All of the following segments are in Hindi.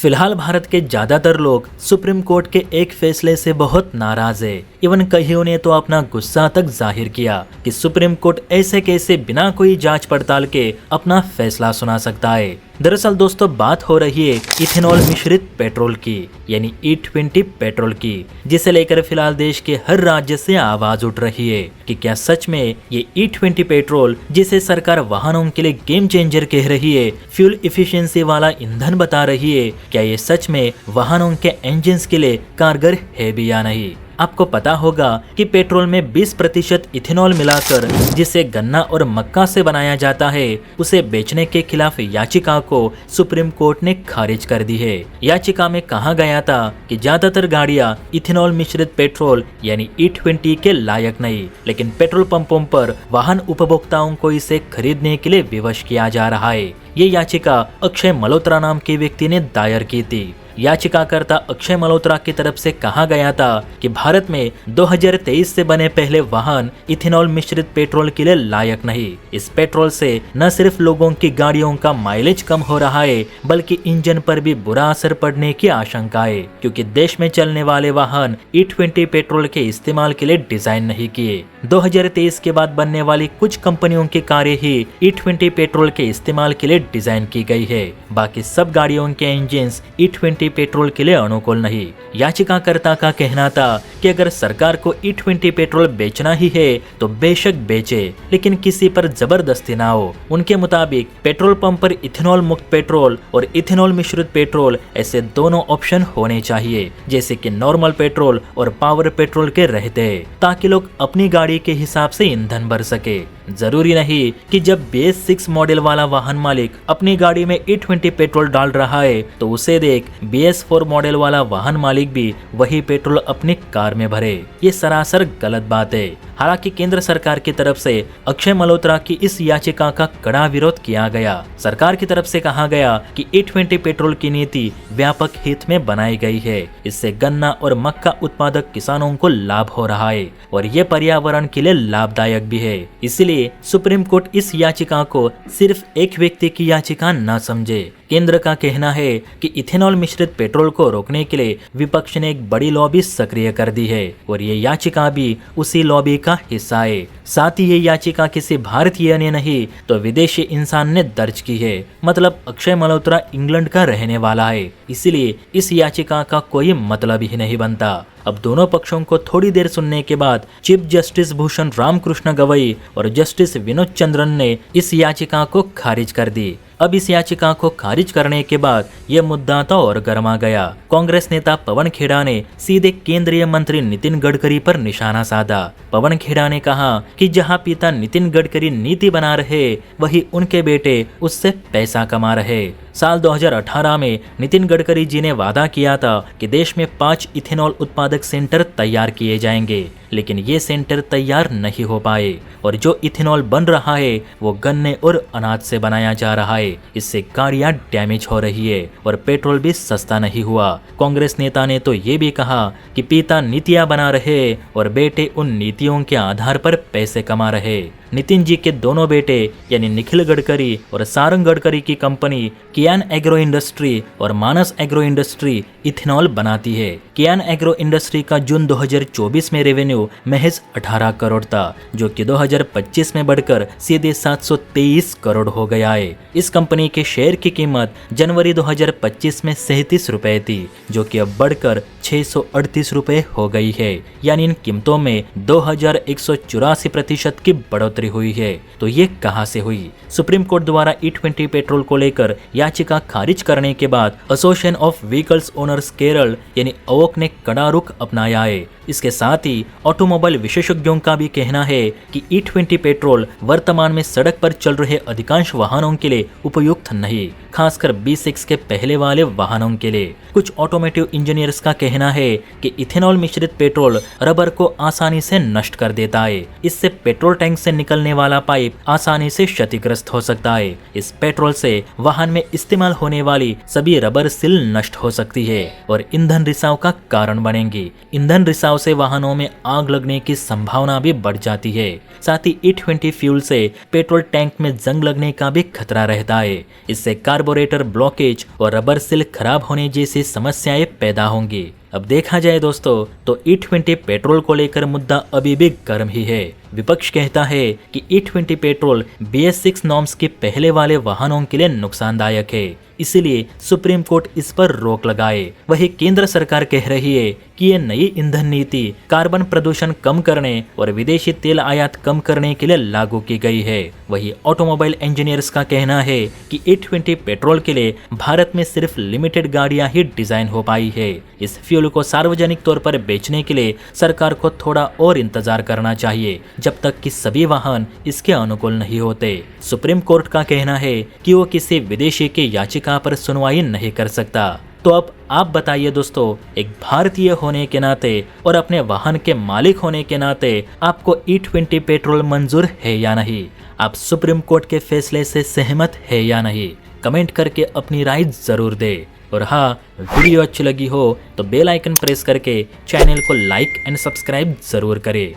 फिलहाल भारत के ज्यादातर लोग सुप्रीम कोर्ट के एक फैसले से बहुत नाराज है। इवन कईयों ने तो अपना गुस्सा तक जाहिर किया कि सुप्रीम कोर्ट ऐसे कैसे बिना कोई जांच पड़ताल के अपना फैसला सुना सकता है। दरअसल दोस्तों बात हो रही है इथेनॉल मिश्रित पेट्रोल की, यानी E20 पेट्रोल की, जिसे लेकर फिलहाल देश के हर राज्य से आवाज उठ रही है कि क्या सच में ये E20 पेट्रोल, जिसे सरकार वाहनों के लिए गेम चेंजर कह रही है, फ्यूल इफिशिएंसी वाला ईंधन बता रही है, क्या ये सच में वाहनों के इंजन के लिए कारगर है भी या नहीं। आपको पता होगा कि पेट्रोल में 20% इथेनॉल मिलाकर जिसे गन्ना और मक्का से बनाया जाता है, उसे बेचने के खिलाफ याचिका को सुप्रीम कोर्ट ने खारिज कर दी है। याचिका में कहा गया था कि ज्यादातर गाड़ियां इथेनॉल मिश्रित पेट्रोल यानी E20 के लायक नहीं, लेकिन पेट्रोल पंपों पर वाहन उपभोक्ताओं को इसे खरीदने के लिए विवश किया जा रहा है। ये याचिका अक्षय मल्होत्रा नाम के व्यक्ति ने दायर की थी। याचिकाकर्ता अक्षय मल्होत्रा की तरफ से कहा गया था कि भारत में 2023 से बने पहले वाहन इथेनॉल मिश्रित पेट्रोल के लिए लायक नहीं। इस पेट्रोल से न सिर्फ लोगों की गाड़ियों का माइलेज कम हो रहा है, बल्कि इंजन पर भी बुरा असर पड़ने की आशंका है, क्योंकि देश में चलने वाले वाहन E20 पेट्रोल के इस्तेमाल के लिए डिजाइन नहीं किए। 2023 के बाद बनने वाली कुछ कंपनियों की कारें ही E20 पेट्रोल के इस्तेमाल के लिए डिजाइन की गई है। बाकी सब गाड़ियों के इंजन E20 पेट्रोल के लिए अनुकूल नहीं। याचिकाकर्ता का कहना था कि अगर सरकार को E20 पेट्रोल बेचना ही है तो बेशक बेचे, लेकिन किसी पर जबरदस्ती ना हो। उनके मुताबिक पेट्रोल पंप पर इथेनॉल मुक्त पेट्रोल और इथेनॉल मिश्रित पेट्रोल ऐसे दोनों ऑप्शन होने चाहिए, जैसे कि नॉर्मल पेट्रोल और पावर पेट्रोल के रहते हैं, ताकि लोग अपनी गाड़ी के हिसाब से ईंधन भर सके। जरूरी नहीं कि जब BS6 मॉडल वाला वाहन मालिक अपनी गाड़ी में E20 पेट्रोल डाल रहा है तो उसे देख BS4 मॉडल वाला वाहन मालिक भी वही पेट्रोल अपनी कार में भरे। ये सरासर गलत बात है। हालांकि केंद्र सरकार की तरफ से अक्षय मल्होत्रा की इस याचिका का कड़ा विरोध किया गया। सरकार की तरफ से कहा गया कि E20 पेट्रोल की नीति व्यापक हित में बनाई गई है। इससे गन्ना और मक्का उत्पादक किसानों को लाभ हो रहा है और ये पर्यावरण के लिए लाभदायक भी है। इसलिए सुप्रीम कोर्ट इस याचिका को सिर्फ एक व्यक्ति की याचिका न समझे। केंद्र का कहना है कि इथेनॉल मिश्रित पेट्रोल को रोकने के लिए विपक्ष ने एक बड़ी लॉबी सक्रिय कर दी है और ये याचिका भी उसी लॉबी का हिस्सा है। साथ ही ये याचिका किसी भारतीय ने नहीं तो विदेशी इंसान ने दर्ज की है। मतलब अक्षय मल्होत्रा इंग्लैंड का रहने वाला है, इसलिए इस याचिका का कोई मतलब ही नहीं बनता। अब दोनों पक्षों को थोड़ी देर सुनने के बाद चीफ जस्टिस भूषण रामकृष्ण गवई और जस्टिस विनोद चंद्रन ने इस याचिका को खारिज कर दी। अब इस याचिका को खारिज करने के बाद यह मुद्दा तो और गर्मा गया। कांग्रेस नेता पवन खेड़ा ने सीधे केंद्रीय मंत्री नितिन गडकरी पर निशाना साधा। पवन खेड़ा ने कहा कि जहां पिता नितिन गडकरी नीति बना रहे, वही उनके बेटे उससे पैसा कमा रहे। साल 2018 में नितिन गडकरी जी ने वादा किया था कि देश में 5 इथेनॉल उत्पादक सेंटर तैयार किए जाएंगे, लेकिन ये सेंटर तैयार नहीं हो पाए और जो इथेनॉल बन रहा है वो गन्ने और अनाज से बनाया जा रहा है। इससे गाड़ियां डैमेज हो रही है और पेट्रोल भी सस्ता नहीं हुआ। कांग्रेस नेता ने तो ये भी कहा कि पिता नीतियां बना रहे और बेटे उन नीतियों के आधार पर पैसे कमा रहे। नितिन जी के दोनों बेटे यानी निखिल गडकरी और सारंग गडकरी की कंपनी कियान एग्रो इंडस्ट्री और मानस एग्रो इंडस्ट्री इथेनॉल बनाती है। कियान एग्रो इंडस्ट्री का जून 2024 में रेवेन्यू महज 18 करोड़ था, जो कि 2025 में बढ़कर सीधे 723 करोड़ हो गया है। इस कंपनी के शेयर की कीमत जनवरी 2025 में 37 रुपए थी, जो कि अब बढ़कर 638 रुपए हो गई है। यानी इन कीमतों में 2184% की बढ़ोतरी हुई है। तो ये कहां से हुई? सुप्रीम कोर्ट द्वारा E20 पेट्रोल को लेकर याचिका खारिज करने के बाद association of vehicles owners Kerala यानी अवोक ने कड़ा रुख अपनाया है। इसके साथ ही ऑटोमोबाइल विशेषज्ञों का भी कहना है कि E20 पेट्रोल वर्तमान में सड़क पर चल रहे अधिकांश वाहनों के लिए उपयुक्त नहीं, खासकर B6 के पहले वाले वाहनों के लिए। कुछ ऑटोमोटिव इंजीनियर्स का कहना है कि इथेनॉल मिश्रित पेट्रोल रबर को आसानी से नष्ट कर देता है। इससे पेट्रोल टैंक से निकलने वाला पाइप आसानी से क्षतिग्रस्त हो सकता है। इस पेट्रोल से वाहन में इस्तेमाल होने वाली सभी रबर सील नष्ट हो सकती है और ईंधन रिसाव का कारण बनेंगी। ईंधन रिसाव से वाहनों में आग लगने की संभावना भी बढ़ जाती है। साथ ही E20 फ्यूल से पेट्रोल टैंक में जंग लगने का भी खतरा रहता है। इससे कार्बोरेटर ब्लॉकेज और रबर सील खराब होने जैसी समस्याएं पैदा होंगी। अब देखा जाए दोस्तों तो E20 पेट्रोल को लेकर मुद्दा अभी भी गर्म ही है। विपक्ष कहता है कि E20 पेट्रोल BS6 नॉर्म्स के पहले वाले वाहनों के लिए नुकसानदायक है, इसीलिए सुप्रीम कोर्ट इस पर रोक लगाए। वही केंद्र सरकार कह रही है कि ये नई ईंधन नीति कार्बन प्रदूषण कम करने और विदेशी तेल आयात कम करने के लिए लागू की गई है। वही ऑटोमोबाइल इंजीनियर्स का कहना है कि E20 पेट्रोल के लिए भारत में सिर्फ लिमिटेड गाड़ियां ही डिजाइन हो पाई है। इस फ्यूल को सार्वजनिक तौर पर बेचने के लिए सरकार को थोड़ा और इंतजार करना चाहिए, जब तक कि सभी वाहन इसके अनुकूल नहीं होते। सुप्रीम कोर्ट का कहना है कि वो किसी विदेशी की याचिका पर सुनवाई नहीं कर सकता। तो अब आप बताइए दोस्तों, एक भारतीय होने के नाते और अपने वाहन के मालिक होने के नाते आपको E20 पेट्रोल मंजूर है या नहीं? आप सुप्रीम कोर्ट के फैसले से सहमत है या नहीं? कमेंट करके अपनी राय जरूर दे। और हाँ, वीडियो अच्छी लगी हो तो बेल आइकन प्रेस करके चैनल को लाइक एंड सब्सक्राइब जरूर करें।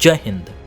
जय हिंद।